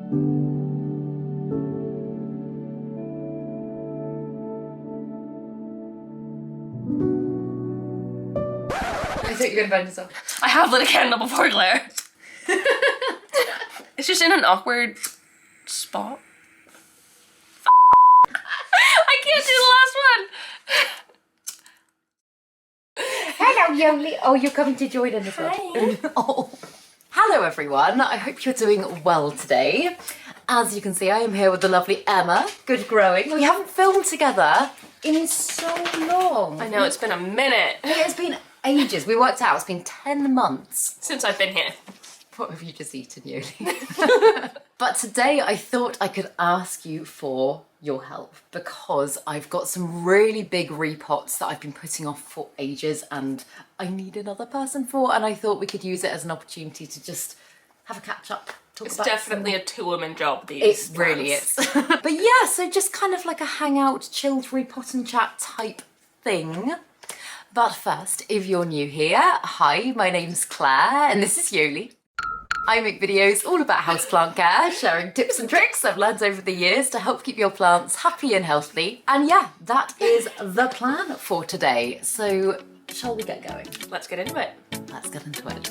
I thought you were gonna burn yourself. I have lit a candle before, Claire. It's just in an awkward spot. I can't do the last one. Hello, Yoli. Oh, you're coming to join in as well. Oh. Hello, everyone. I hope you're doing well today. As you can see, I am here with the lovely Emma. Good growing. We haven't filmed together in so long. I know, it's been a minute. It's been ages. We worked out it's been 10 months. Since I've been here. What have you just eaten, Yoli? But today I thought I could ask you for your help because I've got some really big repots that I've been putting off for ages and I need another person for, and I thought we could use it as an opportunity to just have a catch up. It's definitely a two-woman job, these It really is. But yeah, so just kind of like a hangout, chilled repot and chat type thing. But first, if you're new here, hi, my name's Claire and this is Yoli. I make videos all about houseplant care, sharing tips and tricks I've learned over the years to help keep your plants happy and healthy. And yeah, that is the plan for today. So shall we get going? Let's get into it. Let's get into it.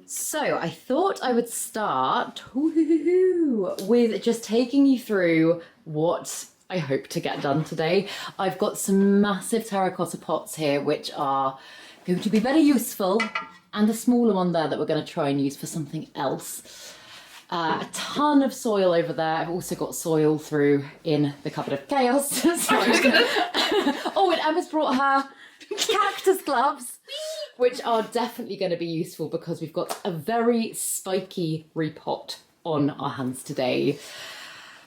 So I thought I would start with just taking you through what I hope to get done today. I've got some massive terracotta pots here which are going to be very useful, and a smaller one there that we're going to try and use for something else. A ton of soil over there. I've also got soil through in the cupboard of chaos. So oh, and Emma's brought her cactus gloves, which are definitely going to be useful because we've got a very spiky repot on our hands today.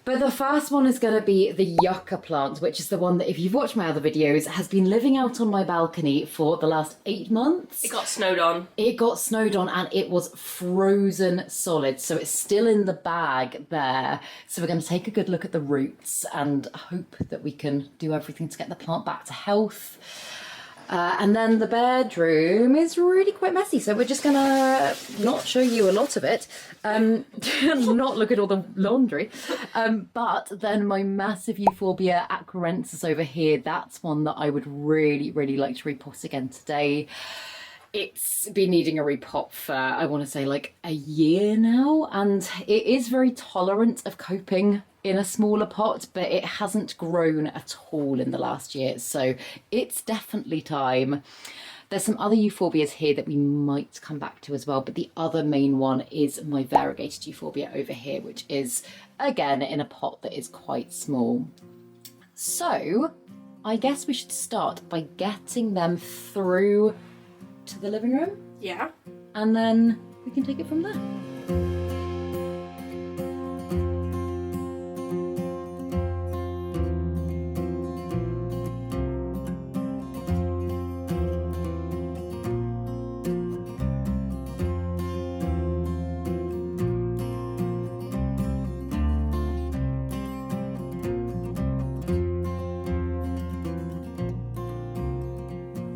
But the first one is going to be the yucca plant, which is the one that, if you've watched my other videos, has been living out on my balcony for the last 8 months. It got snowed on. It got snowed on and it was frozen solid. So it's still in the bag there. So we're going to take a good look at the roots and hope that we can do everything to get the plant back to health. And then the bedroom is really quite messy, so we're just gonna not show you a lot of it, not look at all the laundry, but then my massive Euphorbia acrorensis over here, that's one that I would really like to repot again today. It's been needing a repot for, I want to say, like a year now, and it is very tolerant of coping in a smaller pot, but it hasn't grown at all in the last year, so it's definitely time. There's some other euphorbias here that we might come back to as well, but the other main one is my variegated euphorbia over here, which is again in a pot that is quite small. So I guess we should start by getting them through to the living room. Yeah. And then we can take it from there.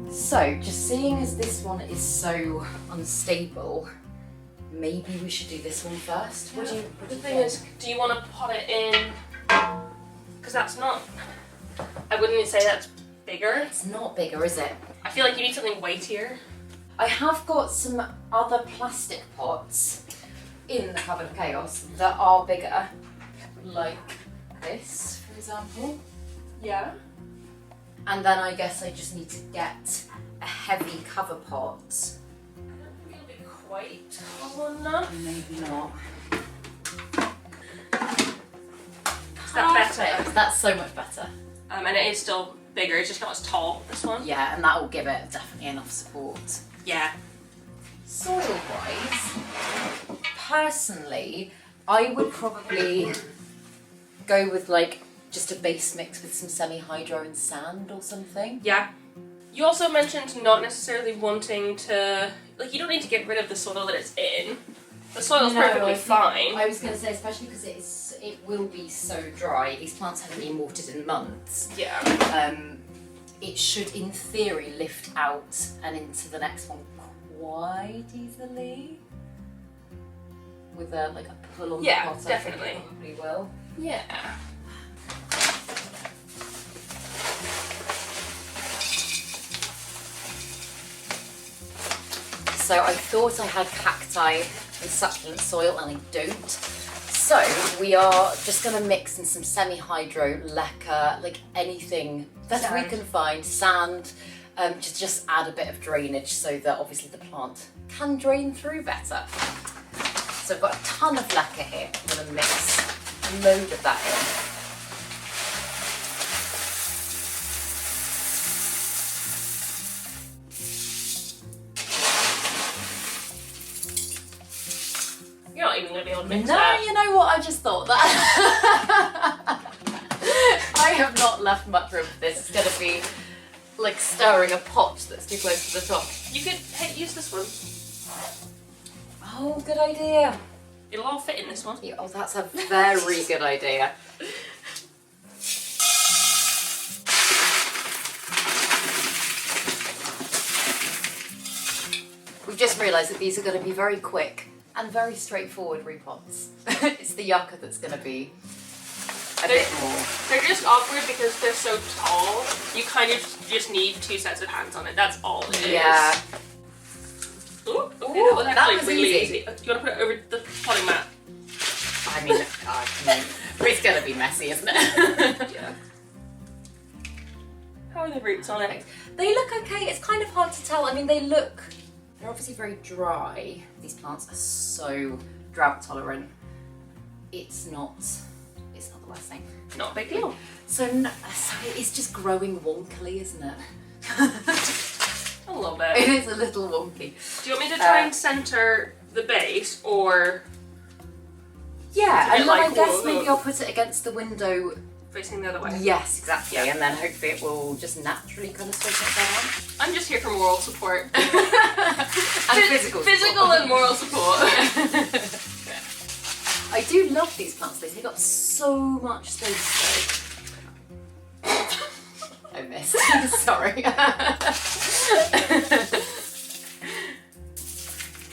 So, just seeing as this one is so unstable, maybe we should do this one first. What do you think? Is, do you want to pot it in? Because that's not, I wouldn't even say that's bigger. It's not bigger, is it? I feel like you need something weightier. I have got some other plastic pots in the cupboard of chaos that are bigger, like this, for example. Yeah. And then I guess I just need to get a heavy cover pot. I don't think it'll be quite tall enough. Maybe not. Is that better? That's so much better. And it is still bigger, it's just not as tall, this one. Yeah, and that will give it definitely enough support. Yeah. Soil-wise, personally, I would probably go with like just a base mix with some semi-hydro and sand or something. Yeah. You also mentioned not necessarily wanting to, like, you don't need to get rid of the soil that it's in. The soil's perfectly fine. I was going to say, especially because it will be so dry. These plants haven't been watered in months. Yeah. it should, in theory, lift out and into the next one quite easily. With a pull on the pot, definitely. I think it probably will. Yeah. So I thought I had cacti and succulent soil, and I don't. So we are just going to mix in some semi-hydro, leca, like anything that we can find, sand, just add a bit of drainage so that obviously the plant can drain through better. So I've got a ton of leca here. I'm going to mix a load of that in. You're not even going to be able to mix No, that. you know what? I just thought that. I have not left much room for this. It's going to be like stirring a pot that's too close to the top. You could use this one. Oh, good idea. It'll all fit in this one. Yeah, oh, that's a very good idea. We've just realised that these are going to be very quick and very straightforward repots. It's the yucca that's going to be a bit more. They're just awkward because they're so tall. You kind of just need 2 sets of hands on it. That's all it is. Yeah. Ooh, okay, Ooh, that that was was really easy. easy. Do you want to put it over the potting mat? I mean, it's going to be messy, isn't it? Yeah. How are the roots on it? They look okay. It's kind of hard to tell. I mean, they're obviously very dry. These plants are so drought tolerant. It's not the worst thing. Not a big deal. So it's just growing wonkily, isn't it? A little bit. It is a little wonky. Do you want me to try and centre the base, or Yeah, and then like I guess wool, maybe look. I'll put it against the window. facing the other way? Yes, exactly. Yeah. And then hopefully it will just naturally kind of straighten it down. I'm just here for moral support. And physical Physical and moral support. I do love these plants. They take up so much space though. I missed. Sorry.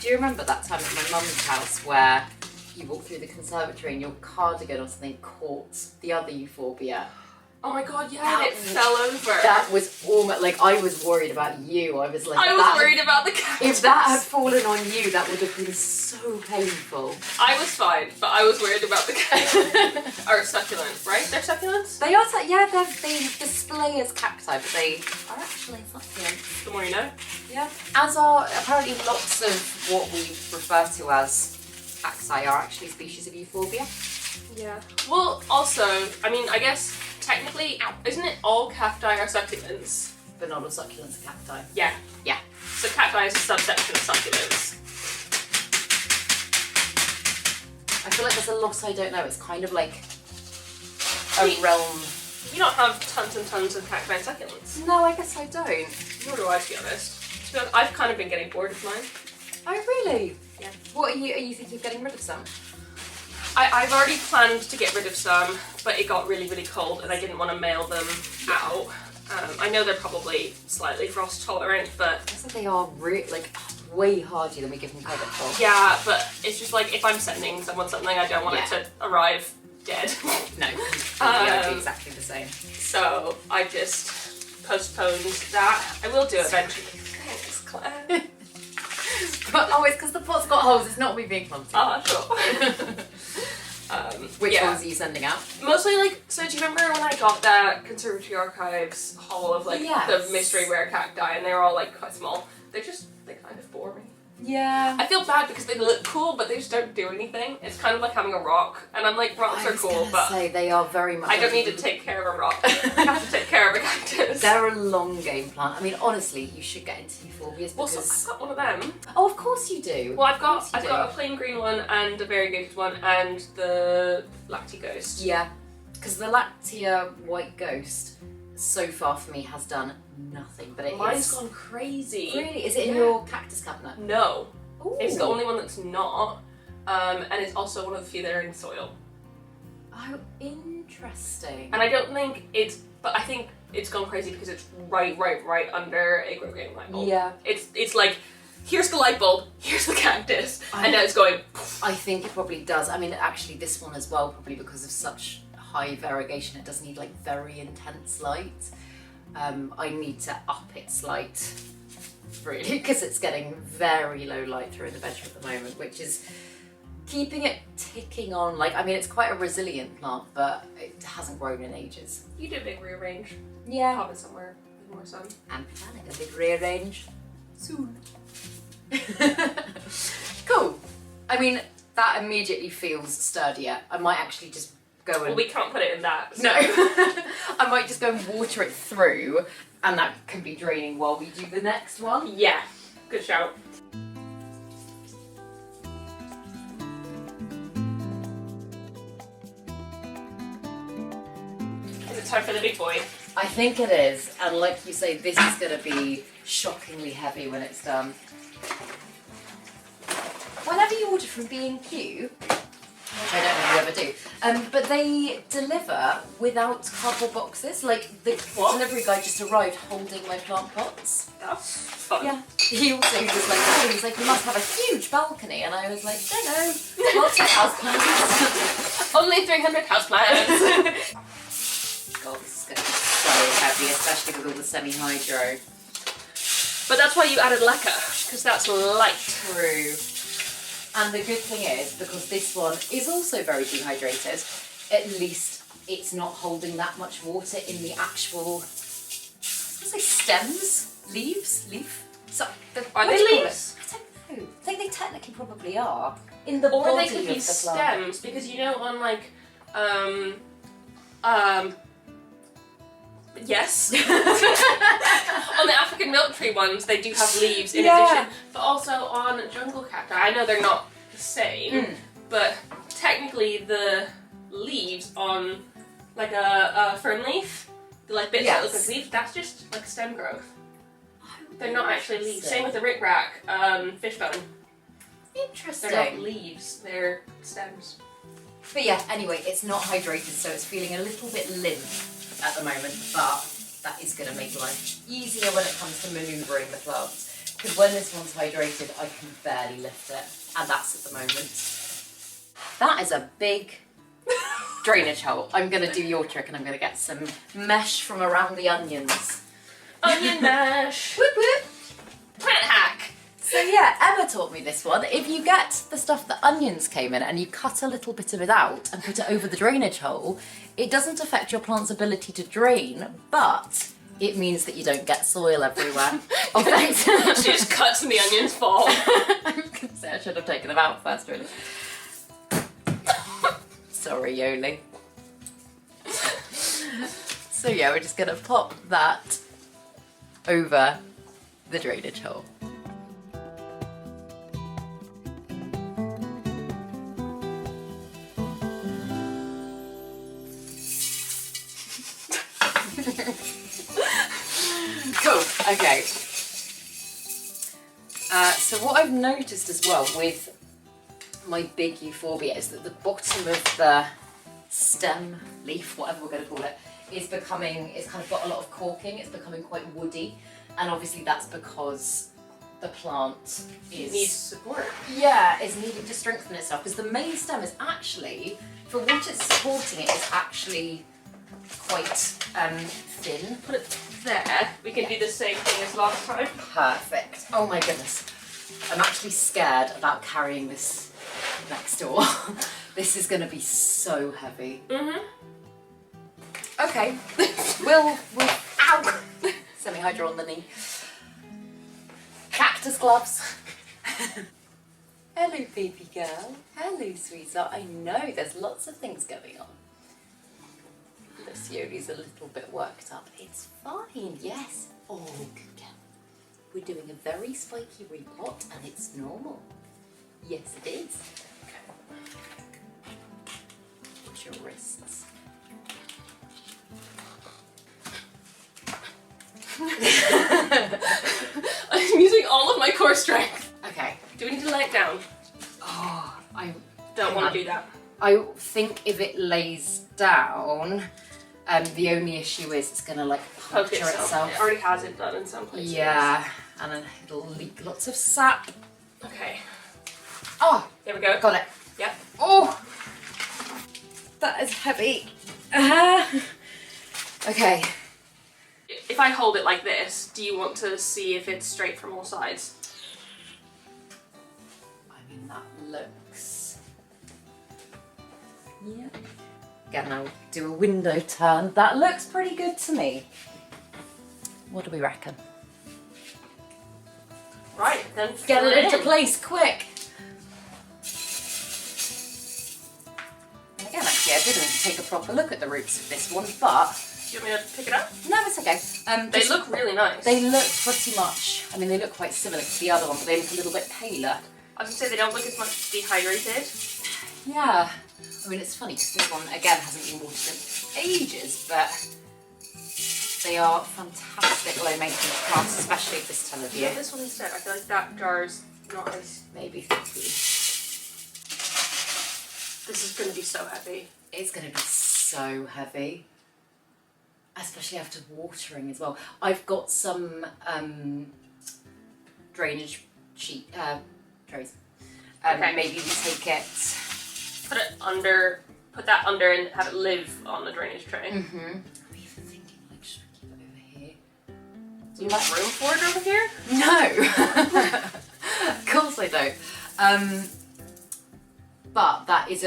Do you remember that time at my mum's house where you walked through the conservatory and your cardigan or something caught the other euphorbia? Oh my god, yeah, That and it fell over. That was almost like I was worried about you. I was like, I was worried about the cactus. If that had fallen on you, that would have been so painful. I was fine, but I was worried about the cactus. Or succulent, right? They're succulents? They are, yeah, they display as cacti, but they are actually succulents. The more you know. Yeah. As are apparently lots of what we refer to as cacti are actually species of euphorbia. Yeah. Well, also, I mean, I guess technically, isn't it all cacti are succulents? But not all succulents are cacti. Yeah. Yeah. So cacti is a subsection of succulents. I feel like there's a lot I don't know. It's kind of like a realm. You don't have tons and tons of cacti and succulents. No, I guess I don't. Nor do I, to be honest. To be honest, I've kind of been getting bored of mine. Oh, really? Yeah. What are you thinking of getting rid of some? I've already planned to get rid of some, but it got really, really cold and I didn't want to mail them out. I know they're probably slightly frost tolerant, but I think they are way harder than we give them credit for. yeah, but it's just like if I'm sending someone something, I don't want it to arrive dead. No, I'd do exactly the same. So I just postponed that. I will do it eventually. Thanks, Claire. But, it's because the pot's got holes. It's not me being clumsy. Ah, sure. Which yeah. ones are you sending out? Mostly so do you remember when I got that Conservatory Archives haul of the mystery rare cacti and they were all quite small? They kind of bore me. Yeah. I feel bad because they look cool but they just don't do anything. It's kind of like having a rock and I'm like, rocks are cool but they are very much. I don't need to take care of a rock. I have to take care of a cactus. They're a long game plant. I mean, honestly, you should get into euphorbias Well, because... so I've got one of them. Oh, of course you do. Well, I've got a plain green one and a variegated one and the Lacti Ghost. Yeah, because the Lactia White Ghost so far for me has done nothing, but Mine's gone crazy. Really? Is it in your cactus cabinet? No. Ooh. It's the only one that's not. And it's also one of the few that are in soil. Oh, interesting. And I don't think but I think it's gone crazy because it's right under a grow game light bulb. Yeah. It's like, here's the light bulb, here's the cactus, and now it's going. I think it probably does. I mean, actually, this one as well, probably because of such high variegation, it does need like very intense light. I need to up its light, really, because it's getting very low light through in the bedroom at the moment, which is keeping it ticking on. Like, I mean, it's quite a resilient plant, but it hasn't grown in ages. You do a big rearrange. Yeah. Pop it somewhere with more sun. I'm planning a big rearrange soon. Cool. I mean, that immediately feels sturdier. I might actually just go and... Well, we can't put it in that. So. No. I might just go and water it through, and that can be draining while we do the next one. Yeah. Good shout. Is it time for the big boy? I think it is, and like you say, this is going to be shockingly heavy when it's done. Whenever you order from B&Q, which I don't know if you ever do, but they deliver without cardboard boxes. Like, the delivery guy just arrived holding my plant pots. That's fun. Yeah. He also was like, oh, he's like, you must have a huge balcony. And I was like, no, lots of houseplants. Only 300 houseplants. God, this is going to be so heavy, especially with all the semi-hydro. But that's why you added Lecha, because that's light. True. And the good thing is, because this one is also very dehydrated, at least it's not holding that much water in the actual, I was going to say stems? Leaves? Leaf? So, Are they leaves? I don't know. I think they technically probably are. In the Or body they could of be the stems, plant. because you know on like, yes. On the African milk tree ones, they do have leaves in addition. But also on jungle cacti, I know they're not the same, but technically the leaves on like a fern leaf, the like bits that look like leaves, that's just like stem growth. They're not actually leaves. Same with the rickrack, fishbone. Interesting. They're not leaves, they're stems. But yeah, anyway, it's not hydrated, so it's feeling a little bit limp at the moment, but that is going to make life easier when it comes to manoeuvring the plants. Because when this one's hydrated, I can barely lift it, and that's at the moment. That is a big drainage hole. I'm going to do your trick, and I'm going to get some mesh from around the onions. Onion mesh! Whoop whoop! Plant hack! So yeah, Emma taught me this one. If you get the stuff that onions came in and you cut a little bit of it out and put it over the drainage hole, it doesn't affect your plant's ability to drain, but it means that you don't get soil everywhere. Oh, thanks. She just cuts and the onions fall. I was going to say I should have taken them out first, really. Sorry, Yoli. So yeah, we're just going to pop that over the drainage hole. Cool, okay. So what I've noticed as well with my big euphorbia is that the bottom of the stem, leaf, whatever we're going to call it, is becoming, it's kind of got a lot of corking, it's becoming quite woody, and obviously that's because the plant needs support. Yeah, is needing to strengthen itself, because the main stem is actually, for what it's supporting it, is actually quite thin. Put it there. We can do the same thing as last time. Perfect. Oh my goodness. I'm actually scared about carrying this next door. This is going to be so heavy. Okay. we'll ow! Semi-hydro on the knee. Cactus gloves. Hello, baby girl. Hello, sweetheart. I know there's lots of things going on. This Yoli's a little bit worked up. It's fine, yes. Oh, good girl. We're doing a very spiky repot and it's normal. Yes, it is. Watch your wrists. I'm using all of my core strength. Okay. Do we need to lay it down? Oh, I Don't want to do that. I think if it lays down, The only issue is it's going to like Poke puncture itself. It already has it done in some places. Yeah, and then it'll leak lots of sap. Okay. Oh, There we go. got it. Yep. Oh, that is heavy. Okay. If I hold it like this, do you want to see if it's straight from all sides? I mean, that looks... Yeah. Again, I'll do a window turn. That looks pretty good to me. What do we reckon? Right, then Get fill it into in. place, quick! And again, actually, I didn't take a proper look at the roots of this one, but... Do you want me to pick it up? No, it's okay. They look really nice. They look pretty much... I mean, they look quite similar to the other one, but they look a little bit paler. I was going to say they don't look as much dehydrated. Yeah. I mean, it's funny because this one, again, hasn't been watered in ages, but they are fantastic low maintenance plants, especially at this time of year. Yeah, this one instead. I feel like that jar's not as... Maybe 50. This is going to be so heavy. It's going to be so heavy, especially after watering as well. I've got some drainage sheet trays. Okay. Maybe we take it. Put it under, put that under and have it live on the drainage tray. Mm-hmm. I'm even thinking, like, should we keep it over here? Do you have room for it over here? No, of course I don't. But that is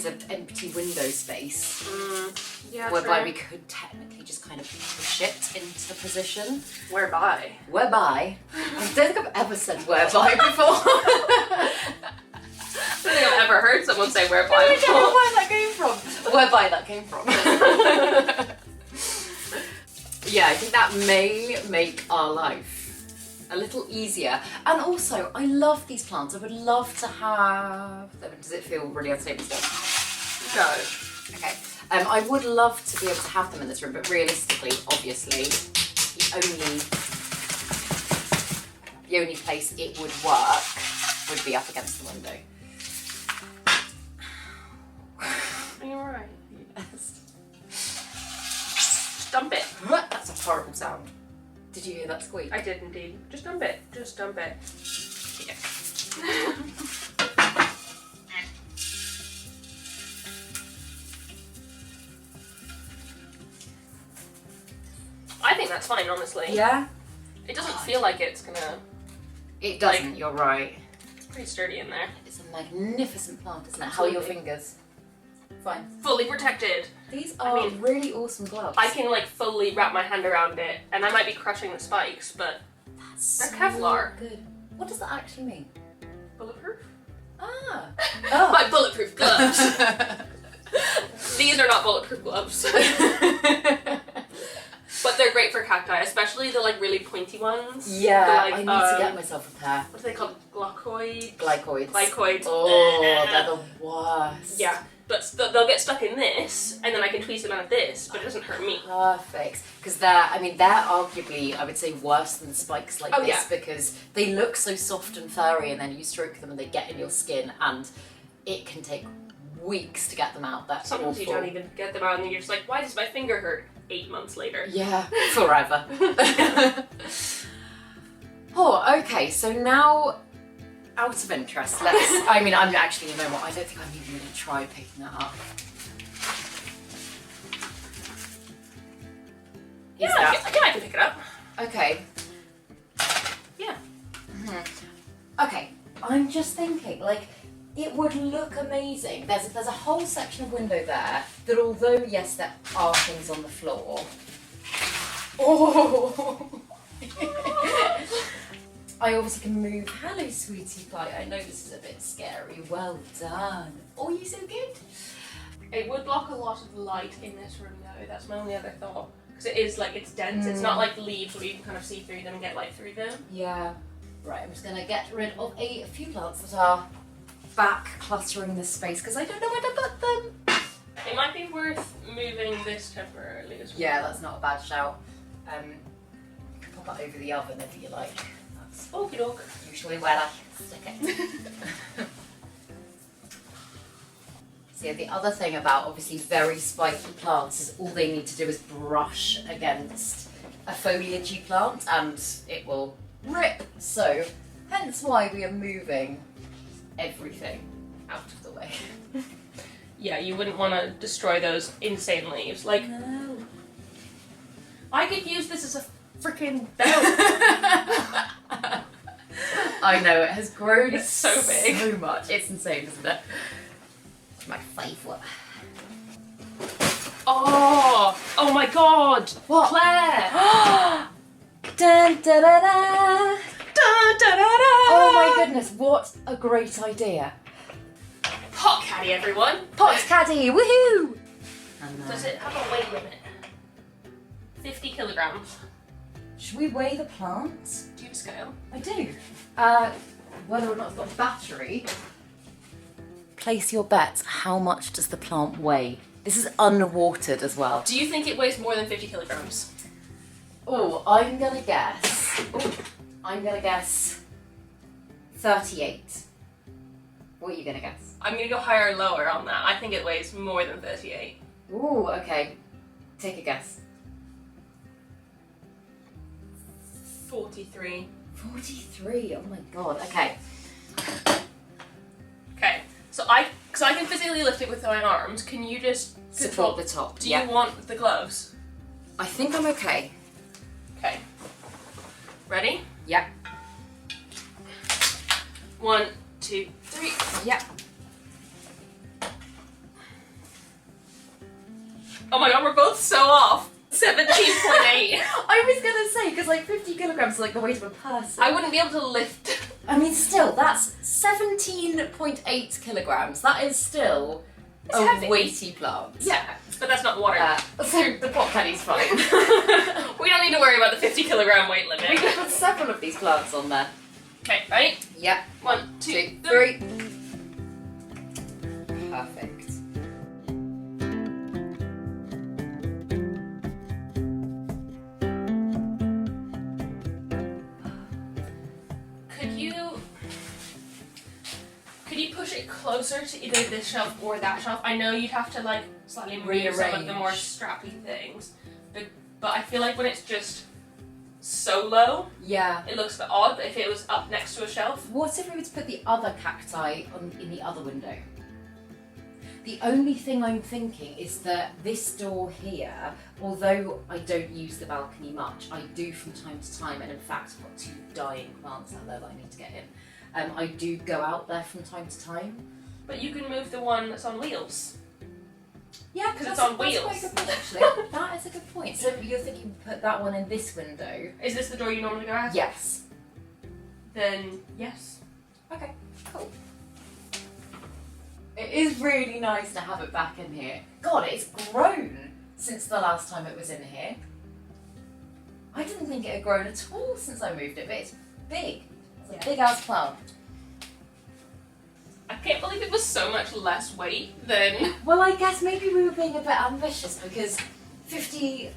an empty window space, Yeah, whereby true. we could technically just kind of push it into position. Whereby? Whereby, I don't think I've ever said whereby before. I don't think I've ever heard someone say whereby I before. don't know where that came from. Whereby that came from. Yeah, I think that may make our life a little easier. And also, I love these plants. I would love to have them. Does it feel really unstable still? No. Okay. I would love to be able to have them in this room, but realistically, obviously, the only place it would work would be up against the window. Are you alright? Yes. Just dump it. That's a horrible sound. Did you hear that squeak? I did indeed. Just dump it. Just dump it. Yeah. I think that's fine, honestly. Yeah? It doesn't feel like it's gonna... It doesn't, you're right. It's pretty sturdy in there. It's a magnificent plant, isn't it? How are your Absolutely. fingers? Fine. Fully protected. These are mean, really awesome gloves. I can like fully wrap my hand around it, and I might be crushing the spikes, but That's they're Kevlar. Good. What does that actually mean? bulletproof? Ah. My bulletproof gloves. These are not bulletproof gloves. But they're great for cacti, especially the like really pointy ones. Yeah, The, like, I need to get myself a pair. What are they called? Glycoid? Glycoids. Glycoids. Oh, they're the worst. Yeah, but they'll get stuck in this, and then I can tweeze them out of this, but it doesn't hurt me. Perfect. Because they're arguably, I would say, worse than spikes like Oh, this yeah. because they look so soft and furry and then you stroke them and they get in your skin and it can take weeks to get them out. That's Sometimes you awful. don't even get them out, and you're just like, why does my finger hurt 8 months later? Yeah, forever. Oh, okay, so now, out of interest, I mean, I'm actually, you know what, I don't think I'm even going to try picking that up. Yeah, Is that- I can pick it up. Okay. Yeah. Okay, I'm just thinking, like, it would look amazing. There's a whole section of window there that, although, yes, there are things on the floor. Oh! I obviously can move. Hello, sweetie pie. I know this is a bit scary. Well done. Oh, you so good. It would block a lot of the light in this room though, that's my only other thought. Because it is like, it's dense, it's not like leaves where you can kind of see through them and get light through them. Yeah. Right, I'm just going to get rid of a few plants that are back cluttering this space because I don't know where to put them. It might be worth moving this temporarily as well. Yeah, that's not a bad shout. You can pop it over the oven if you like. That's Okie doke. usually where I stick it. So yeah, the other thing about obviously very spiky plants is all they need to do is brush against a foliagey plant and it will rip. So hence why we are moving everything out of the way. Yeah, you wouldn't want to destroy those insane leaves. Like, No. I could use this as a freaking belt. I know, it has grown It's so big. so much. It's insane, isn't it? It's my favourite. Oh my god! What? Claire! Dun, da, da, da. Dun, da, da, da. Oh my goodness, what a great idea. Pot caddy, everyone! Pot caddy, woohoo! And, Does it have a weight limit? 50 kilograms. should we weigh the plants? Do you have a scale? I do. Whether or not it's got a battery. Place your bets. How much does the plant weigh? This is unwatered as well. Do you think it weighs more than 50 kilograms? Oh, I'm gonna guess. I'm gonna guess 38. What are you gonna guess? I'm gonna go higher or lower on that. I think it weighs more than 38. Ooh, okay. Take a guess. 43. 43. Oh my god. Okay. Okay, so I can physically lift it with my arms. Can you just Support the top. Do yeah. you want the gloves? I think I'm okay. Okay. Ready? Yeah. 1, 2, 3. Yeah. Oh my god, we're both so off. 17.8. I was gonna say, because like 50 kilograms is like the weight of a person. I wouldn't be able to lift. I mean, still, that's 17.8 kilograms. That is still It's a heavy. weighty plant. Yeah, but that's not water. So the pot caddy's fine. We don't need to worry about the 50 kilogram weight We limit. can put several of these plants on there. Okay, ready? Yep. 1, 2, 2, 3. 3. Perfect. Could you push it closer to either this shelf or that shelf? I know you'd have to like slightly move some of the more strappy things, but I feel like when it's just so low, Yeah. it looks a bit odd. But if it was up next to a shelf, What if we were to put the other cacti in the other window? The only thing I'm thinking is that this door here, although I don't use the balcony much, I do from time to time, and in fact I've got 2 dying plants out there that I need to get in. I do go out there from time to time. but you can move the one that's on wheels. Yeah, 'Cause it's on That's wheels. quite a good point, actually. That is a good point. So you're thinking put that one in this window? Is this the door you normally go out? Yes. Then yes. Okay, cool. It is really nice to have it back in here. God, it's grown since the last time it was in here. I didn't think it had grown at all since I moved it, but it's big. It's a big ass plant. I can't believe it was so much less weight than. Well, I guess maybe we were being a bit ambitious because 50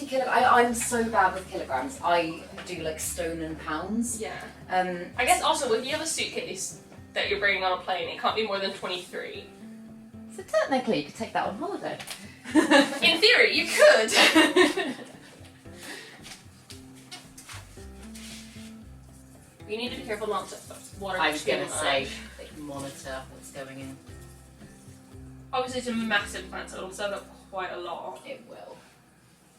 kilograms. I'm so bad with kilograms. I do like stone and pounds. Yeah. I I guess also if you have a suitcase that you're bringing on a plane, it can't be more than 23. So technically, you could take that on holiday. In theory, you could. You need to be careful not to water I was too gonna much. say, like, monitor what's going in. Obviously, it's a massive plant, so it'll soak up quite a lot. It will.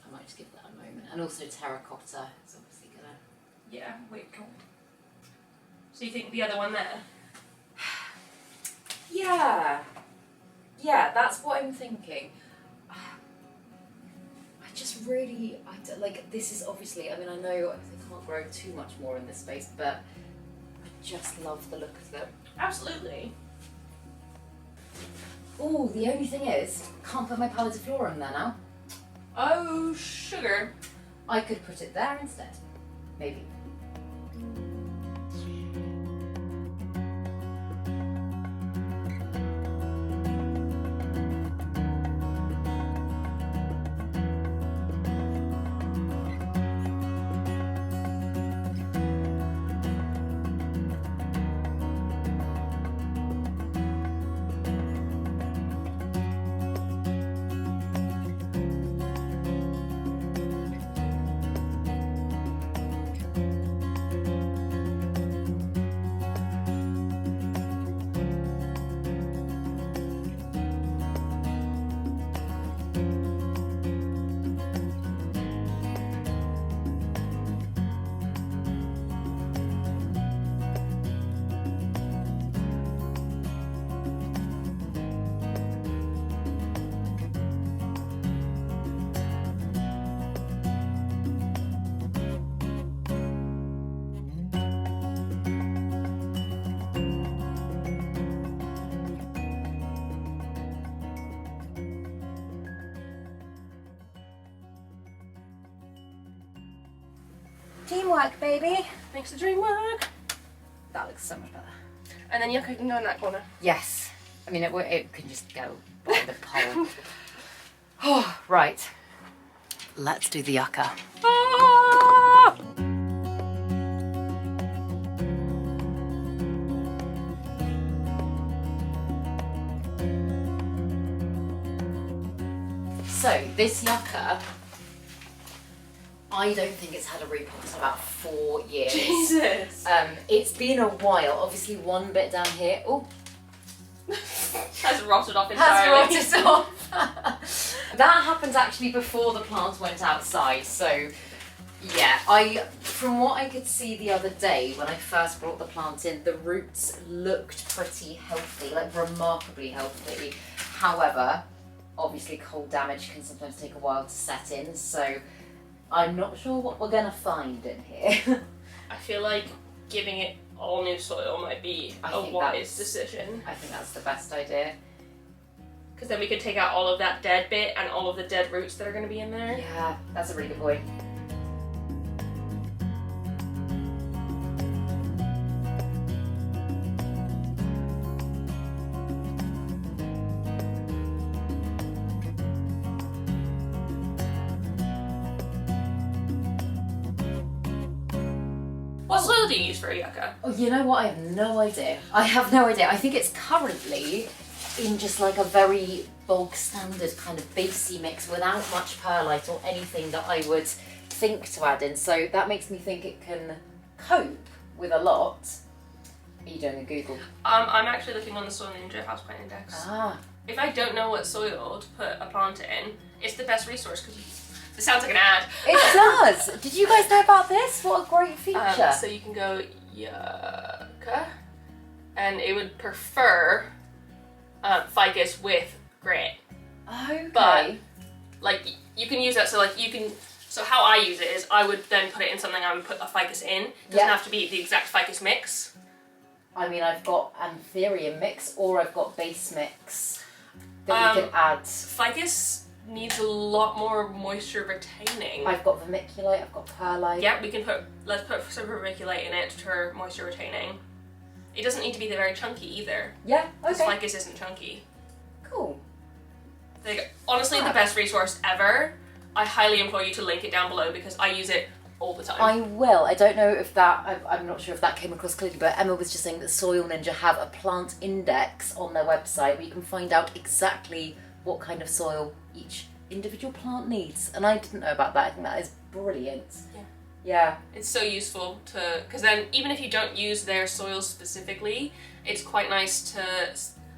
I might just give that a moment. And also terracotta is obviously gonna. Yeah, wait, cool. So you think the other one there? Yeah. Yeah, that's what I'm thinking. I just really, like, this is obviously, I mean, I know they can't grow too much more in this space, but I just love the look of them. Absolutely. Oh, the only thing is, can't put my pallitiflorum there now. Oh, sugar. I could put it there instead. Maybe. Teamwork, baby. Makes the dream work. That looks so much better. And then yucca can go in that corner. Yes. I mean, it can just go by the pole. Oh, right. Let's do the yucca. Ah! So, this yucca, I don't think it's had a repot in about 4 years. Jesus. It's been a while. Obviously, one bit down here. Oh, Has rotted off entirely. has rotted off. That happened actually before the plant went outside. So, yeah, from what I could see the other day when I first brought the plant in, the roots looked pretty healthy, like remarkably healthy. However, obviously cold damage can sometimes take a while to set in, so I'm not sure what we're gonna find in here. I feel like giving it all new soil might be a wise decision. I think that's the best idea. Because then we could take out all of that dead bit and all of the dead roots that are going to be in there. Yeah, that's a really good point. What soil do you use for a yucca? Oh, you know what? I have no idea. I have no idea. I think it's currently in just like a very bog standard kind of basey mix without much perlite or anything that I would think to add in. So that makes me think it can cope with a lot. Are you doing a Google? I'm actually looking on the Soil Ninja Houseplant Index. Ah. If I don't know what soil to put a plant in, it's the best resource because it sounds like an ad. It does! Did you guys know about this? What a great feature. So you can go yucca, and it would prefer ficus with grit. Okay. But like you can use that, so like you can. So how I use it is I would then put it in something I would put a ficus in. It doesn't have to be the exact ficus mix. I mean, I've got Anthurium mix or I've got base mix that we can add. Ficus needs a lot more moisture retaining. I've got vermiculite, I've got perlite. Yeah, let's put some vermiculite in it for moisture retaining. It doesn't need to be very chunky either. Yeah, Because okay. ficus isn't chunky. Cool. Like, honestly, the best resource ever. I highly implore you to link it down below because I use it all the time. I will. I don't know if that, I'm not sure if that came across clearly, but Emma was just saying that Soil Ninja have a plant index on their website where you can find out exactly what kind of soil each individual plant needs. And I didn't know about that. I think that is brilliant. Yeah. Yeah. It's so useful to, because then even if you don't use their soil specifically, it's quite nice to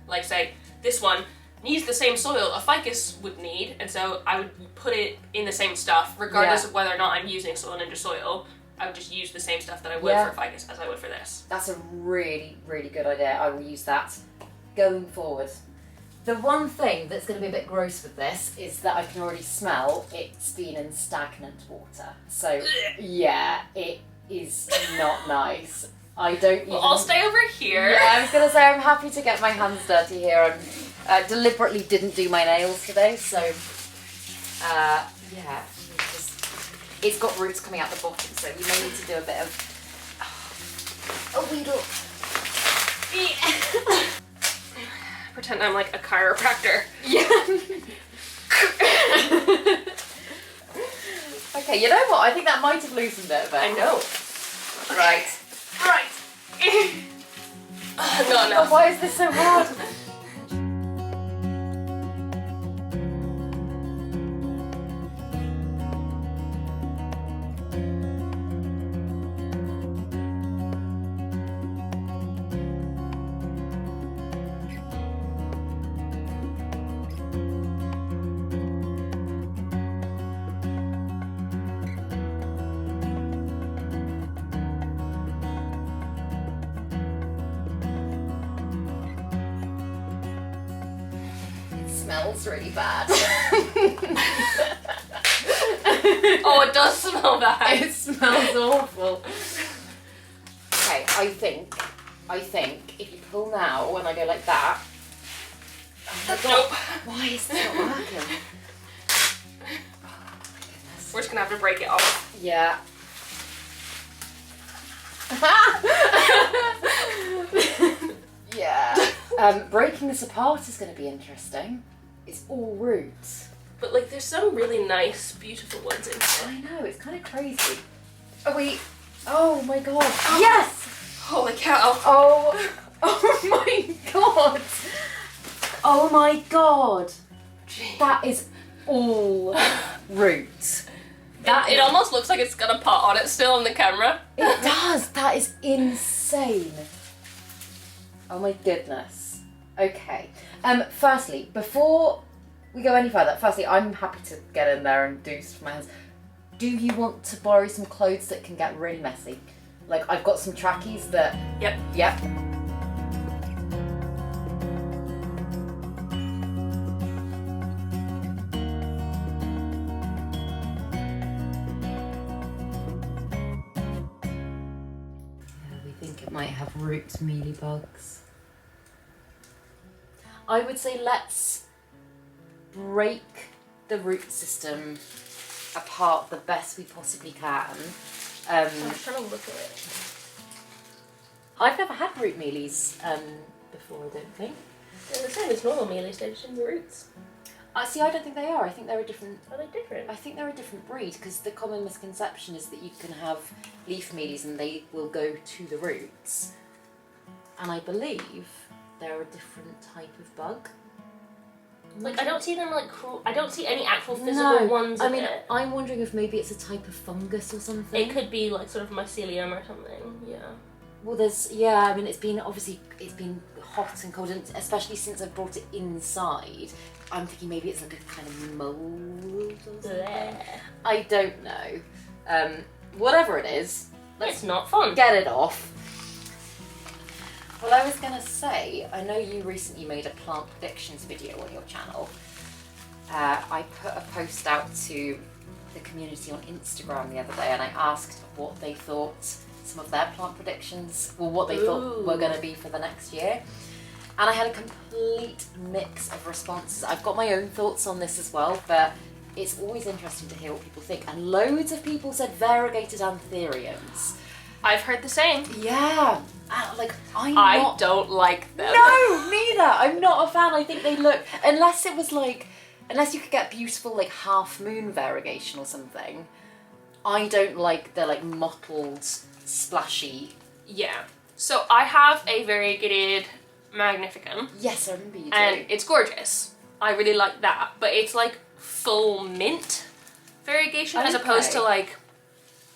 like say, this one needs the same soil a ficus would need, and so I would put it in the same stuff regardless of whether or not I'm using Soil Ninja soil. I would just use the same stuff that I would for a ficus as I would for this. That's a really, really good idea. I will use that going forward. The one thing that's going to be a bit gross with this is that I can already smell it's been in stagnant water. So, yeah, it is not nice. I don't even... Well, I'll stay over here. Yeah, I was going to say I'm happy to get my hands dirty here. I deliberately didn't do my nails today, so, yeah. It's got roots coming out the bottom, so you may need to do a bit of a weedle. Pretend I'm like a chiropractor. Yeah. Okay, you know what? I think that might have loosened it a bit. I know. Right. Not enough. Oh, why is this so hard? Smells really bad. Oh, it does smell bad. It smells awful. Okay, I think if you pull now, when I go like that. Oh my God, Nope. why is this not working? Oh my goodness. We're just gonna have to break it off. Yeah. Yeah. Breaking this apart is going to be interesting. It's all roots. But like, there's some really nice, beautiful ones in here. I know, it's kind of crazy. Oh wait. Oh my god. Yes! Holy cow. Oh my god. Oh my god. Jeez. That is all roots. It almost looks like it's got a pot on it still on the camera. It does. That is insane. Oh my goodness. Okay. Firstly, before we go any further, I'm happy to get in there and do stuff for my hands. Do you want to borrow some clothes that can get really messy? Like, I've got some trackies that... Yep. Yep. We think it might have root mealybugs. I would say let's break the root system apart the best we possibly can. I'm trying to look at it. I've never had root mealies before, I don't think. They're the same as normal mealies, they're just in the roots. See, I don't think they are. I think they're a different... Are they different? I think they're a different breed, because the common misconception is that you can have leaf mealies and they will go to the roots. And I believe they're a different type of bug. Like, I don't see them like I don't see any actual physical ones. I mean, I'm wondering if maybe it's a type of fungus or something. It could be like sort of mycelium or something. Yeah. Well, I mean, it's been hot and cold, and especially since I've brought it inside, I'm thinking maybe it's like a kind of mold or something. Bleh. I don't know. Whatever it is, It's not fun. Get it off. Well, I was going to say, I know you recently made a plant predictions video on your channel. I put a post out to the community on Instagram the other day, and I asked what they thought some of their plant predictions, well, what they thought were going to be for the next year. And I had a complete mix of responses. I've got my own thoughts on this as well, but it's always interesting to hear what people think. And loads of people said variegated anthuriums. I've heard the same. Yeah. I don't like them. No, neither. I'm not a fan. I think they look, unless you could get beautiful like half moon variegation or something. I don't like the like mottled, splashy. Yeah. So I have a variegated magnificum. Yes, I remember you do. And it's gorgeous. I really like that, but it's like full mint variegation as opposed to like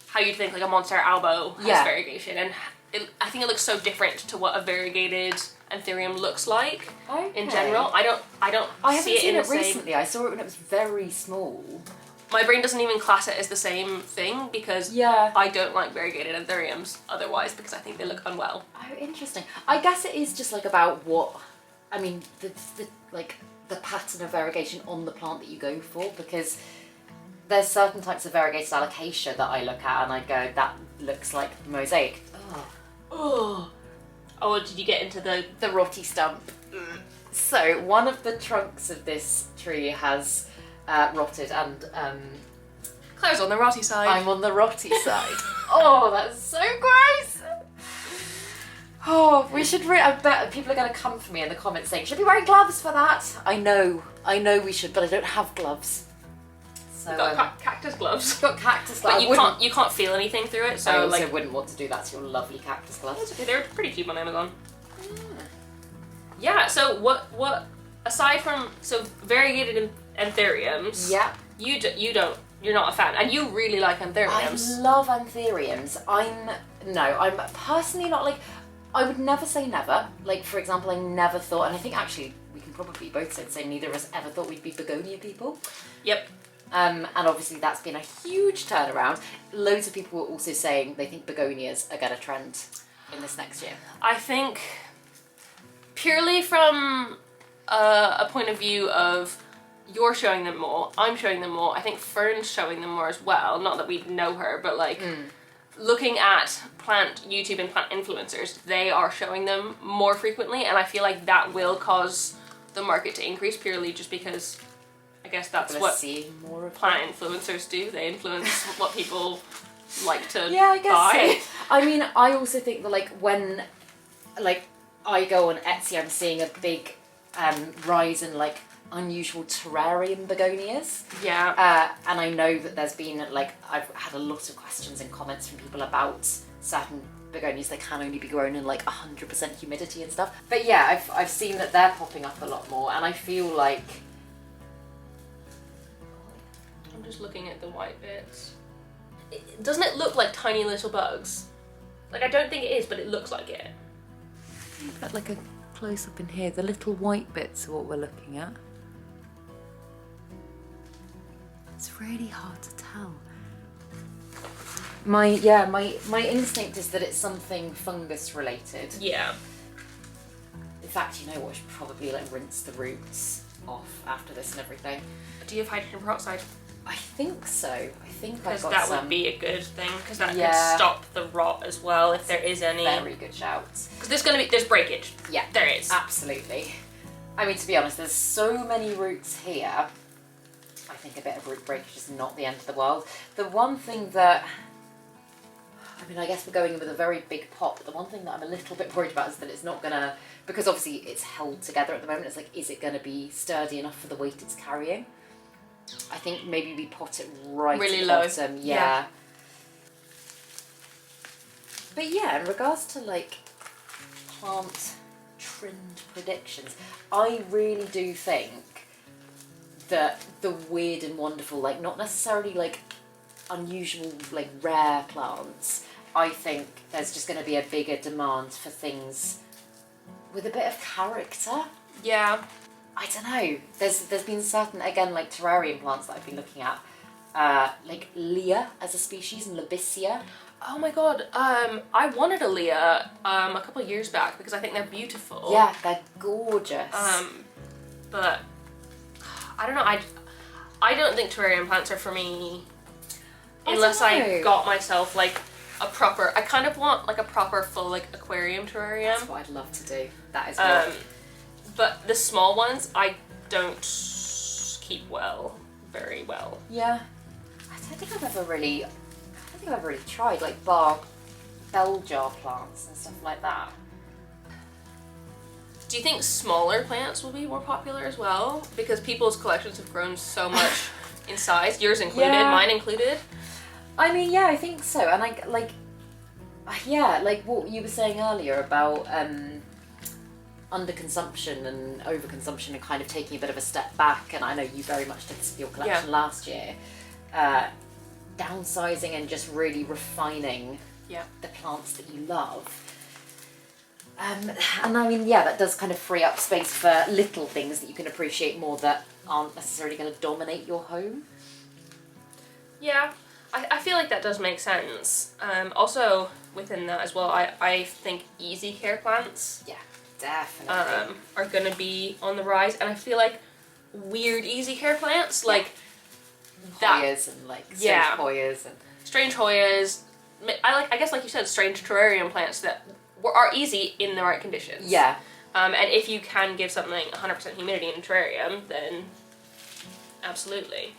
how you'd think like a Monstera albo has variegation, and I think it looks so different to what a variegated anthurium looks like in general. I haven't seen it recently. I saw it when it was very small. My brain doesn't even class it as the same thing because I don't like variegated anthuriums otherwise because I think they look unwell. Oh, interesting. I guess it is just like about what, I mean, the pattern of variegation on the plant that you go for, because there's certain types of variegated alocasia that I look at and I go, that looks like mosaic. Oh, did you get into the rotty stump? So one of the trunks of this tree has rotted, and Claire's on the rotty side. I'm on the rotty side. Oh, that's so gross. Oh, we should I bet people are going to come for me in the comments saying, should we be wearing gloves for that? I know we should, but I don't have gloves. So, You've got cactus gloves. Got cactus gloves. But you can't feel anything through it, so I also wouldn't want to do that to your lovely cactus gloves. That's okay, they're pretty cheap on Amazon. Yeah, so what aside from variegated anthuriums, you're not a fan, and you really like anthuriums. I love anthuriums. I'm personally not like, I would never say never. Like, for example, I never thought, and I think actually we can probably both say the same, neither of us ever thought we'd be begonia people. Yep. And obviously that's been a huge turnaround. Loads of people were also saying they think begonias are going to trend in this next year. I think purely from a point of view of you're showing them more, I'm showing them more, I think Fern's showing them more as well. Not that we know her, but like looking at plant YouTube and plant influencers, they are showing them more frequently, and I feel like that will cause the market to increase purely just because I guess that's what more plant influencers do. They influence what people like to Yeah, I guess buy. so. I mean, I also think that like when like I go on Etsy, I'm seeing a big rise in like unusual terrarium begonias. Yeah. And I know that there's been like, I've had a lot of questions and comments from people about certain begonias that can only be grown in like 100% humidity and stuff. But yeah, I've seen that they're popping up a lot more, and I feel like I'm just looking at the white bits. Doesn't it look like tiny little bugs? Like, I don't think it is, but it looks like it. Got like a close up in here. The little white bits are what we're looking at. It's really hard to tell. My instinct is that it's something fungus related. Yeah. In fact, you know what? I should probably like rinse the roots off after this and everything. Do you have hydrogen peroxide? I think so. I think I've Because got that some. would be a good thing, because that Yeah. could stop the rot as well if there is any. Very good shout. Because there's breakage. Yeah, There is. absolutely. I mean, to be honest, there's so many roots here. I think a bit of root breakage is not the end of the world. The one thing that, I mean, I guess we're going in with a very big pot, but the one thing that I'm a little bit worried about is that it's not gonna, because obviously it's held together at the moment, it's like, is it gonna be sturdy enough for the weight it's carrying? I think maybe we pot it right Really at the low. bottom, yeah. Yeah. But yeah, in regards to like plant trend predictions, I really do think that the weird and wonderful, like not necessarily like unusual, like rare plants, I think there's just going to be a bigger demand for things with a bit of character. Yeah. I don't know. There's been certain, again, like terrarium plants that I've been looking at, like Leah as a species and Labicia. Oh my god, I wanted a Leah a couple of years back because I think they're beautiful. Yeah, they're gorgeous. But I don't know, I don't think terrarium plants are for me unless I got myself like a proper, I kind of want like a proper full like aquarium terrarium. That's what I'd love to do. That is what. But the small ones I don't keep very well. Yeah. I don't think I've ever really tried like bell jar plants and stuff like that. Do you think smaller plants will be more popular as well? Because people's collections have grown so much in size, yours included, Yeah. mine included. I mean, yeah, I think so. And like what you were saying earlier about underconsumption and overconsumption and kind of taking a bit of a step back, and I know you very much did this with your collection last year, downsizing and just really refining the plants that you love. And I mean, yeah, that does kind of free up space for little things that you can appreciate more that aren't necessarily going to dominate your home. Yeah, I feel like that does make sense. Also, within that as well, I think easy care plants Definitely. are going to be on the rise, and I feel like weird easy care plants, like Hoyas and like strange Hoyas and strange Hoyas. I guess like you said, strange terrarium plants that are easy in the right conditions. yeah. And if you can give something 100% humidity in a terrarium, then absolutely.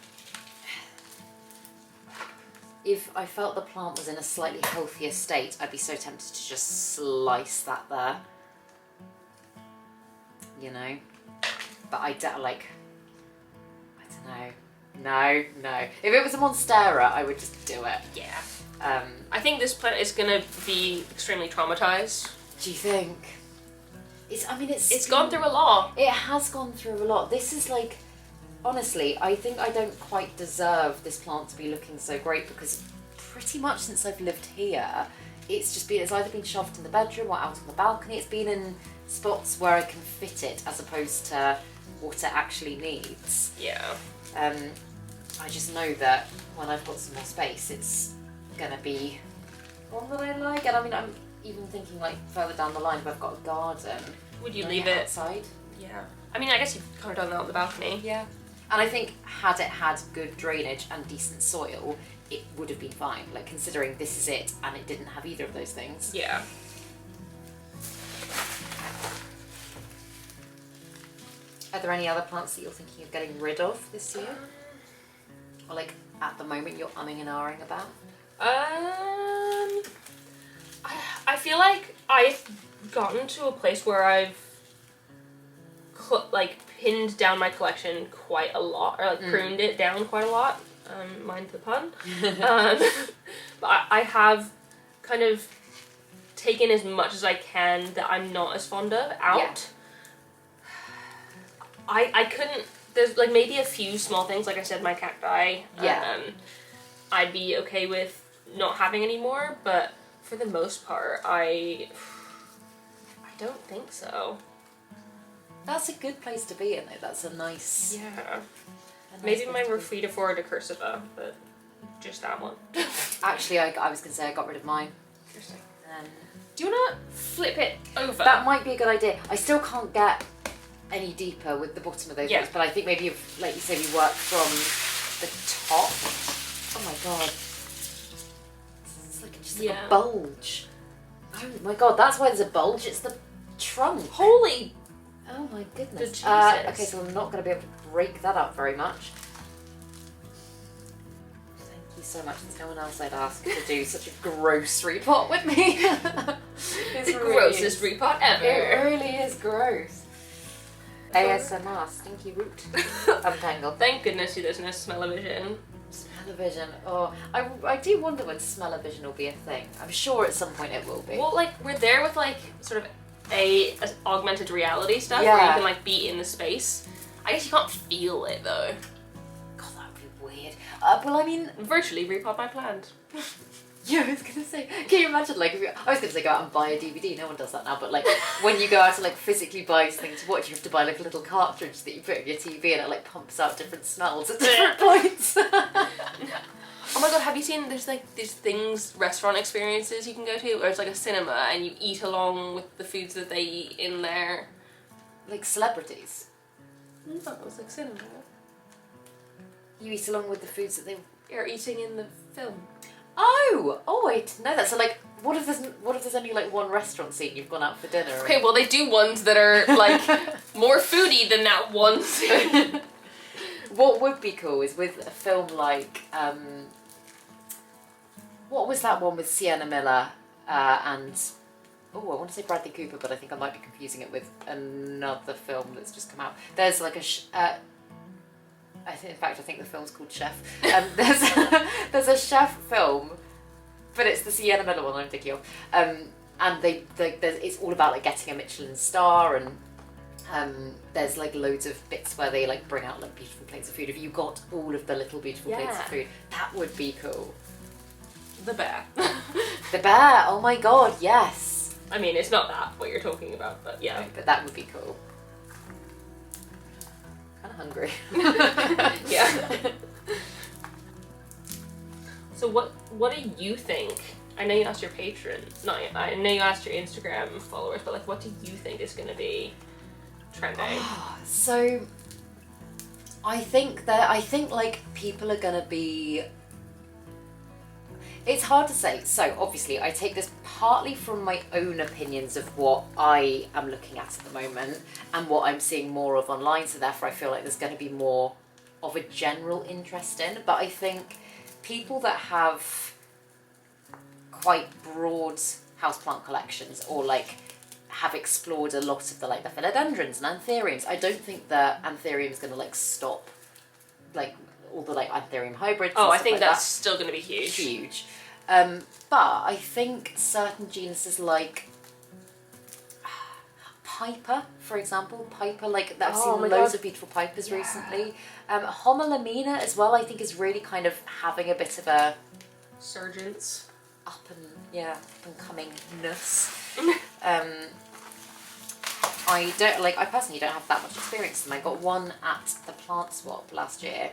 If I felt the plant was in a slightly healthier state, I'd be so tempted to just slice that there. You know? But I don't know. No. If it was a Monstera, I would just do it. Yeah. I think this plant is going to be extremely traumatized. Do you think? It's gone through a lot. It has gone through a lot. This is like, honestly, I think I don't quite deserve this plant to be looking so great, because pretty much since I've lived here, it's either been shoved in the bedroom or out on the balcony. It's been in spots where I can fit it as opposed to what it actually needs. Yeah. I just know that when I've got some more space, it's gonna be one that I like. And I mean, I'm even thinking like further down the line, if I've got a garden, Would you leave it outside? Yeah. I mean, I guess you've kind of done that on the balcony. Yeah. And I think had it had good drainage and decent soil, it would have been fine. Like, considering this is it and it didn't have either of those things. Yeah. Are there any other plants that you're thinking of getting rid of this year? Or like at the moment you're umming and ahhing about? I feel like I've gotten to a place where I've like pinned down my collection quite a lot, or like pruned it down quite a lot. Mind the pun. But I have kind of taken as much as I can that I'm not as fond of out. Yeah. I couldn't. There's like maybe a few small things, like I said, my cacti. Yeah. I'd be okay with not having any more, but for the most part, I don't think so. That's a good place to be in, though. That's a nice... Yeah. a nice Maybe place my to be. Rephotophora decursiva, but just that one. Actually, I was going to say I got rid of mine. Interesting. Um, Do you want to flip it over? that might be a good idea. I still can't get any deeper with the bottom of those ones, but I think maybe if, like you say, we work from the top. Oh my god. It's like just like a bulge. Oh my god, that's why there's a bulge. It's the trunk. Holy! Oh my goodness. Jesus. Okay, so I'm not going to be able to break that up very much. Thank you so much. There's no one else I'd ask to do such a gross repot with me. It's The grossest repot ever. It really is gross. ASMR, stinky root. Untangled. Thank goodness there's no smell-o-vision. Smell-o-vision. Oh, I do wonder when smell-o-vision will be a thing. I'm sure at some point it will be. Well, like, we're there with, like, sort of a augmented reality stuff where you can, like, be in the space. I guess you can't feel it, though. God, that would be weird. Well, I mean... Virtually repot my plant. Yeah, I was gonna say, can you imagine, like, I was gonna say go out and buy a DVD, no one does that now, but, like, when you go out to, like, physically buy something to watch, you have to buy, like, a little cartridge that you put in your TV and it, like, pumps out different smells at different points. Oh my god, have you seen, there's, like, these things, restaurant experiences you can go to, where it's, like, a cinema and you eat along with the foods that they eat in there? Like celebrities. I thought it was, like, cinema. You eat along with the foods that they... You're eating in the film. Oh, I didn't know that. So, like, what if there's only, like, one restaurant scene you've gone out for dinner? Okay, well, they do ones that are, like, more foodie than that one scene. What would be cool is with a film like, what was that one with Sienna Miller and, I want to say Bradley Cooper, but I think I might be confusing it with another film that's just come out. There's like I think the film's called Chef. There's a chef film, but it's the Sienna Miller one I'm thinking of. And it's all about like getting a Michelin star, and there's like loads of bits where they like bring out like beautiful plates of food. If you got all of the little beautiful plates of food, that would be cool. The bear. The bear. Oh my god, yes. I mean, it's not that what you're talking about, but yeah. No, but that would be cool. Hungry. Yeah. So what do you think? I know you asked your patrons. I know you asked your Instagram followers, but like, what do you think is going to be trending? So, I think like people are going to be. It's hard to say. So obviously, I take this partly from my own opinions of what I am looking at the moment and what I'm seeing more of online. So therefore, I feel like there's going to be more of a general interest in. But I think people that have quite broad houseplant collections, or like have explored a lot of the like the philodendrons and anthuriums, I don't think the anthurium is going to like stop like all the like anthurium hybrids. Oh, I think like that's still going to be huge. Huge. But I think certain genuses like Piper, for example, like I've seen loads of beautiful Pipers recently. Homolamina as well, I think is really kind of having a bit of a Surgence. up and comingness. I personally don't have that much experience with them. I got one at the plant swap last year,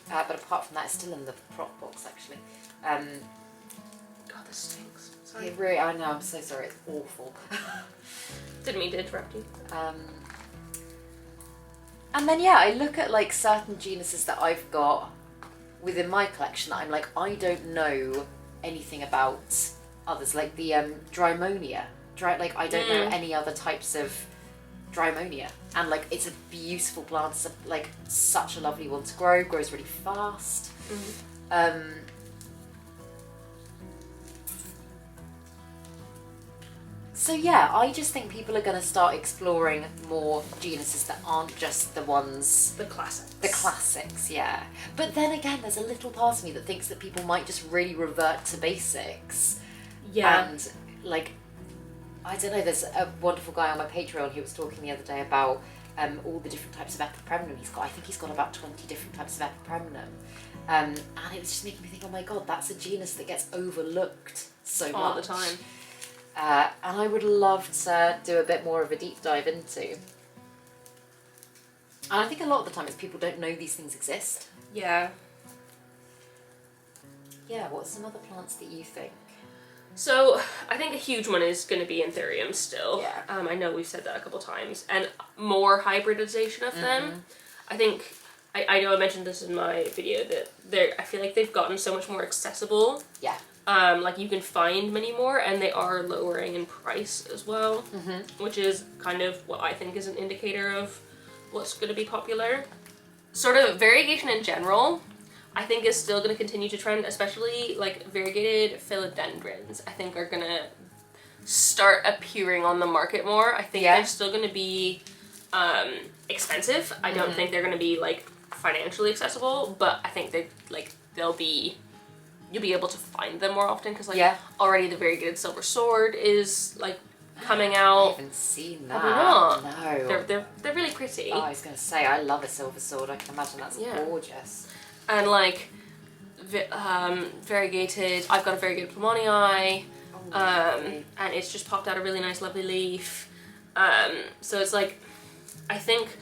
but apart from that, it's still in the prop box actually. God, this stinks. Sorry. It really, I know, I'm so sorry, it's awful. Didn't mean to interrupt you. And then I look at like certain genuses that I've got within my collection that I'm like, I don't know anything about others, like the Drymonia. I don't know any other types of Drymonia, and like it's a beautiful plant. It's like such a lovely one to grow. Grows really fast. So yeah, I just think people are going to start exploring more genuses that aren't just the ones... The classics. The classics, yeah. But then again, there's a little part of me that thinks that people might just really revert to basics. Yeah. And, like, I don't know, there's a wonderful guy on my Patreon who was talking the other day about all the different types of epipremnum he's got. I think he's got about 20 different types of epipremnum. And it was just making me think, oh my god, that's a genus that gets overlooked so much. All the time. And I would love to do a bit more of a deep dive into. And I think a lot of the time it's people don't know these things exist. Yeah. Yeah, what's some other plants that you think? So, I think a huge one is going to be anthuriums still. Yeah. I know we've said that a couple times. And more hybridization of them. I think, I know I mentioned this in my video, that I feel like they've gotten so much more accessible. Yeah. Like you can find many more, and they are lowering in price as well, which is kind of what I think is an indicator of what's going to be popular. Sort of variegation in general, I think is still going to continue to trend, especially like variegated philodendrons. I think are going to start appearing on the market more. I think they're still going to be expensive. I don't think they're going to be like financially accessible, but I think you'll be able to find them more often, because like already the variegated silver sword is like coming out. I haven't seen that. Have you not? No. They're really pretty. Oh, I was going to say, I love a silver sword. I can imagine that's gorgeous. And like variegated, I've got a variegated plummonii, and it's just popped out a really nice lovely leaf. So it's like, I think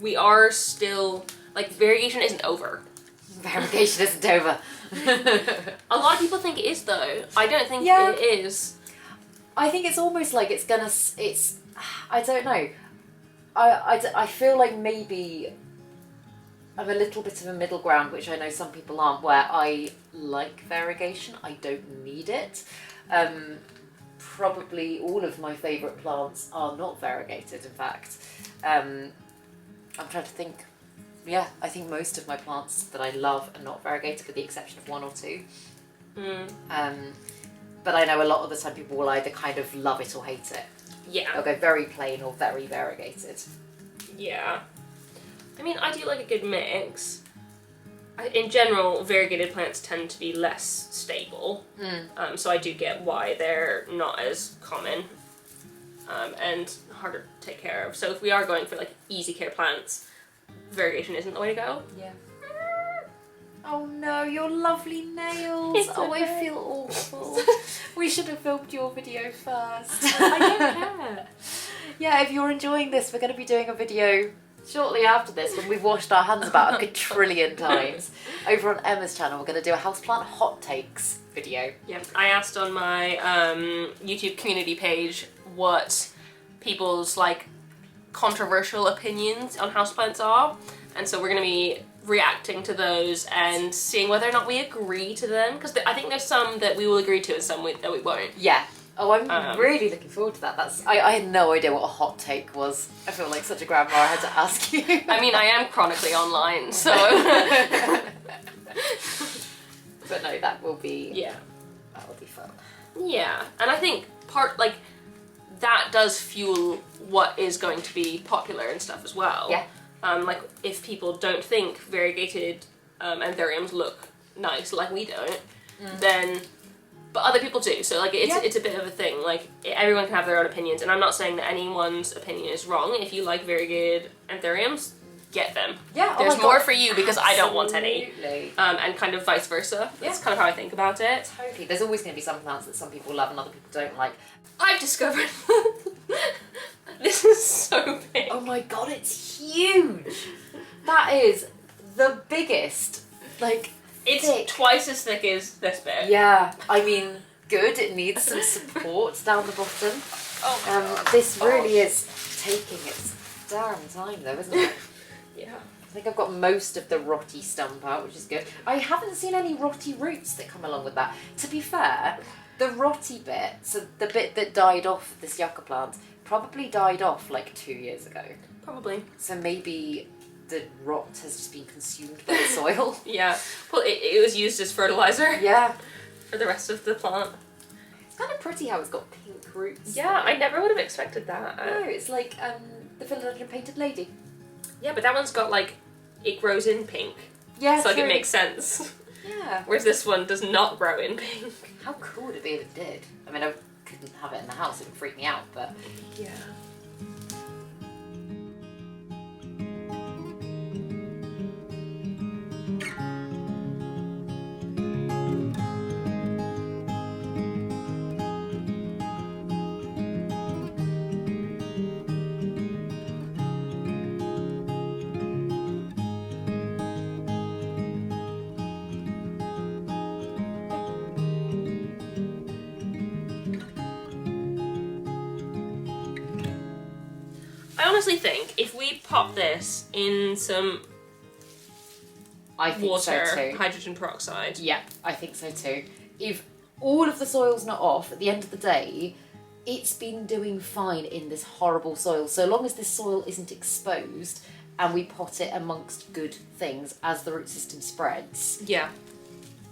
we are still, like, variegation isn't over. Variegation isn't over. A lot of people think it is though. I don't think it is. I think it's almost like I don't know. I feel like maybe I'm a little bit of a middle ground, which I know some people aren't, where I like variegation. I don't need it. Probably all of my favourite plants are not variegated, in fact. I'm trying to think. Yeah, I think most of my plants that I love are not variegated, with the exception of one or two. But I know a lot of the time people will either kind of love it or hate it. Yeah. They'll go very plain or very variegated. Yeah. I mean, I do like a good mix. In general, variegated plants tend to be less stable. So I do get why they're not as common and harder to take care of. So if we are going for like easy care plants, variegation isn't the way to go. Yeah. Oh no, your lovely nails. It's I feel awful. We should have filmed your video first. I don't care. Yeah, if you're enjoying this, we're going to be doing a video shortly after this when we've washed our hands about a quadrillion times. Over on Emma's channel, we're going to do a houseplant hot takes video. Yeah, I asked on my YouTube community page what people's like controversial opinions on houseplants are, and so we're going to be reacting to those and seeing whether or not we agree to them, because I think there's some that we will agree to and some that we won't. Yeah. Oh, I'm really looking forward to that. I had no idea what a hot take was. I feel like such a grandma. I had to ask you. I mean, I am chronically online, so. But no, that will be. Yeah. That will be fun. Yeah, and I think that does fuel what is going to be popular and stuff as well. Yeah. Like if people don't think variegated anthuriums look nice, like we don't, then. But other people do, so like it's a bit of a thing. Like everyone can have their own opinions, and I'm not saying that anyone's opinion is wrong. If you like variegated anthuriums, get them. Yeah, there's more for you because I don't want any. Absolutely. And kind of vice versa. That's kind of how I think about it. Totally. There's always going to be some plants that some people love and other people don't like. I've discovered this is so big. Oh my god, it's huge. That is the biggest. Like. It's thick. Twice as thick as this bit. Yeah, I mean, good. It needs some support down the bottom. Oh this really is taking its damn time, though, isn't it? Yeah. I think I've got most of the rotty stump out, which is good. I haven't seen any rotty roots that come along with that. To be fair, the rotty bit, so the bit that died off of this yucca plant, probably died off like 2 years ago. Probably. So maybe the rot has just been consumed by the soil. Yeah. Well, it was used as fertilizer. Yeah. For the rest of the plant. It's kind of pretty how it's got pink roots. Yeah, I never would have expected that. No, it's like the philodendron painted lady. Yeah, but that one's got like, it grows in pink. Yeah, so like true. it makes sense. Yeah. Whereas this one does not grow in pink. How cool would it be if it did? I mean, I couldn't have it in the house, it would freak me out, but... Yeah. I honestly think if we pop this in some I think water, so too. hydrogen peroxide. Yeah, I think so too. If all of the soil's not off, at the end of the day, it's been doing fine in this horrible soil. So long as this soil isn't exposed and we pot it amongst good things as the root system spreads, Yeah.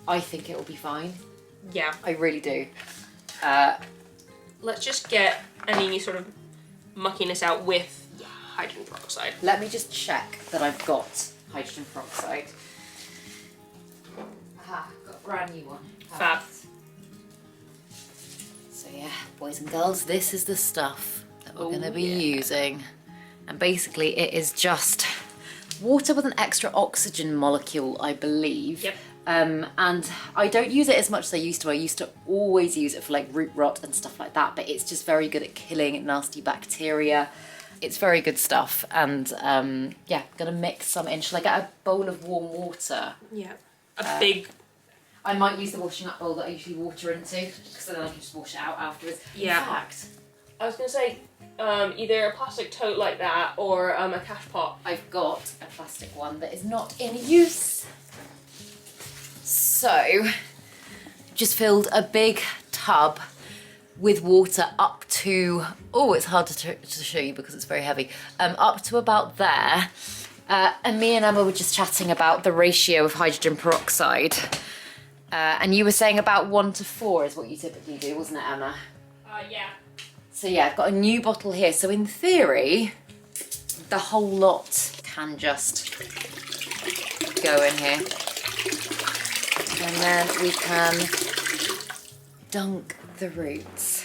I think it will be fine. Yeah. I really do. Let's just get any sort of muckiness out with hydrogen peroxide. Let me just check that I've got hydrogen peroxide. Aha, got a brand new one. Fab. So yeah, boys and girls, this is the stuff that we're going to be yeah. using. And basically it is just water with an extra oxygen molecule, I believe. Yep. And I don't use it as much as I used to. I used to always use it for like root rot and stuff like that, but it's just very good at killing nasty bacteria. It's very good stuff. And yeah, gonna mix some in. Shall I get a bowl of warm water? Yeah. A big... I might use the washing up bowl that I usually water into, because then I can just wash it out afterwards. Yeah. In fact, I was going to say either a plastic tote like that or a cash pot. I've got a plastic one that is not in use. So, just filled a big tub with water up to, oh, it's hard to show you because it's very heavy, up to about there. And me and Emma were just chatting about the ratio of hydrogen peroxide. And you were saying about 1 to 4 is what you typically do, wasn't it, Emma? Yeah. So yeah, I've got a new bottle here. So in theory, the whole lot can just go in here. And then we can dunk the roots.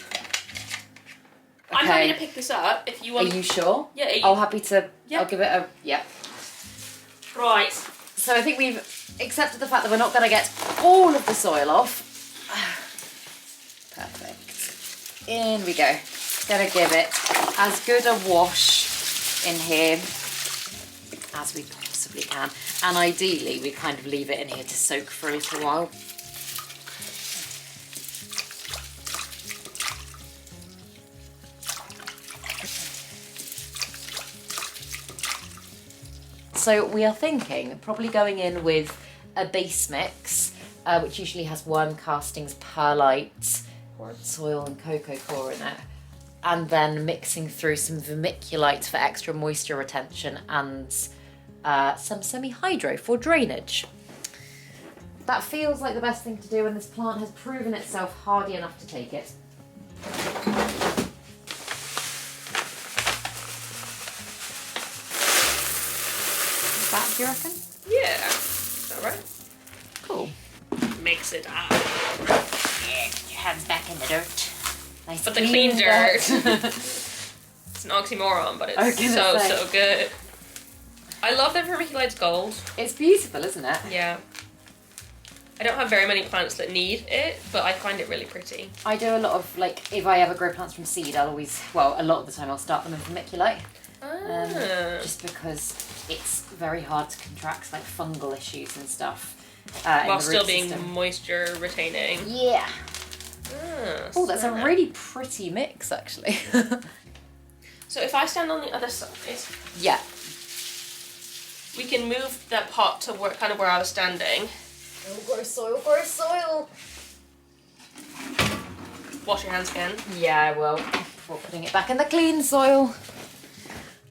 Okay. I'm happy to pick this up if you want. Are you sure? Yeah. I'm happy to, Yeah. I'll give it a, yeah. Right. So I think we've accepted the fact that we're not going to get all of the soil off. Perfect. In we go. Gonna give it as good a wash in here as we possibly can. And ideally we kind of leave it in here to soak for a little while. So we are thinking probably going in with a base mix, which usually has worm castings, perlite, soil and cocoa core in it. And then mixing through some vermiculite for extra moisture retention and some semi-hydro for drainage. That feels like the best thing to do, and this plant has proven itself hardy enough to take it. That, do you reckon? Yeah. Is that right? Cool. Mix it up. Yeah, get your hands back in the dirt. Nice But the clean dirt. It's an oxymoron, but it's so good. I love that vermiculite's gold. It's beautiful, isn't it? Yeah. I don't have very many plants that need it, but I find it really pretty. I do a lot of, like, if I ever grow plants from seed, I'll always, well, a lot of the time I'll start them in vermiculite. Just because it's very hard to contract, like, fungal issues and stuff. While still being moisture retaining. Yeah. Oh, that's a nice. really pretty mix, actually. So if I stand on the other side, Yeah. we can move that pot to kind of where I was standing. Oh, grow soil, grow soil. Wash your hands again. Yeah, I will. Before putting it back in the clean soil.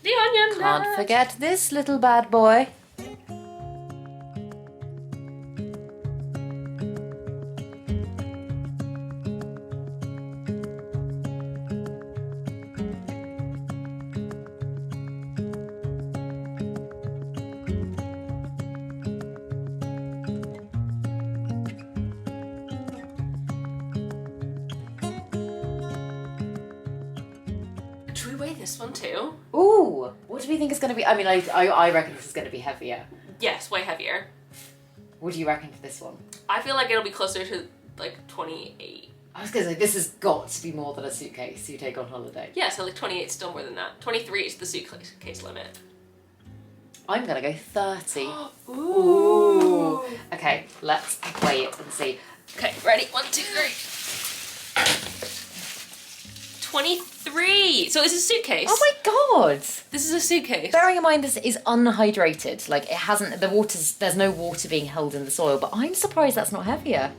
The onion. Can't forget this little bad boy. this one too. Ooh, what do we think is going to be? I mean, I reckon this is going to be heavier. Yes, way heavier. What do you reckon for this one? I feel like it'll be closer to like 28. I was going to say, this has got to be more than a suitcase you take on holiday. Yeah, so like 28 is still more than that. 23 is the suitcase limit. I'm going to go 30. Ooh. Okay, let's weigh it and see. Okay, ready? 1, 2, 3. 23. So it's a suitcase. Oh my god! This is a suitcase. Bearing in mind this is unhydrated, like it hasn't, there's no water being held in the soil, but I'm surprised that's not heavier.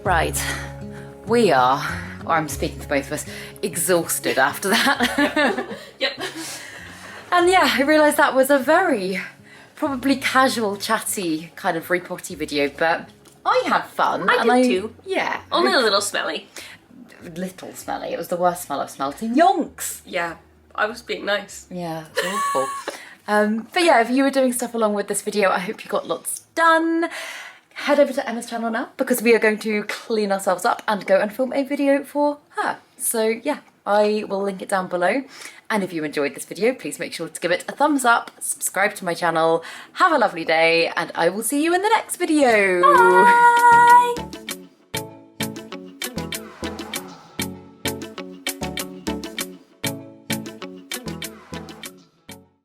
Right, we are, or I'm speaking for both of us, exhausted after that. Yep. And yeah, I realised that was a very probably casual, chatty kind of repotty video, but I had fun. I did too. Yeah. Only a little smelly. Little smelly. It was the worst smell I've smelled in yonks. Yeah, I was being nice. Yeah, it's awful. But yeah, if you were doing stuff along with this video, I hope you got lots done. Head over to Emma's channel now because we are going to clean ourselves up and go and film a video for her. So yeah, I will link it down below. And if you enjoyed this video, please make sure to give it a thumbs up, subscribe to my channel, have a lovely day, and I will see you in the next video. Bye!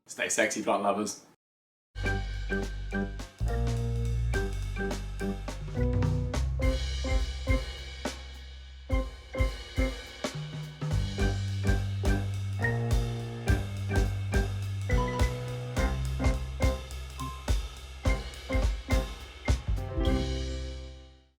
Stay sexy, plant lovers.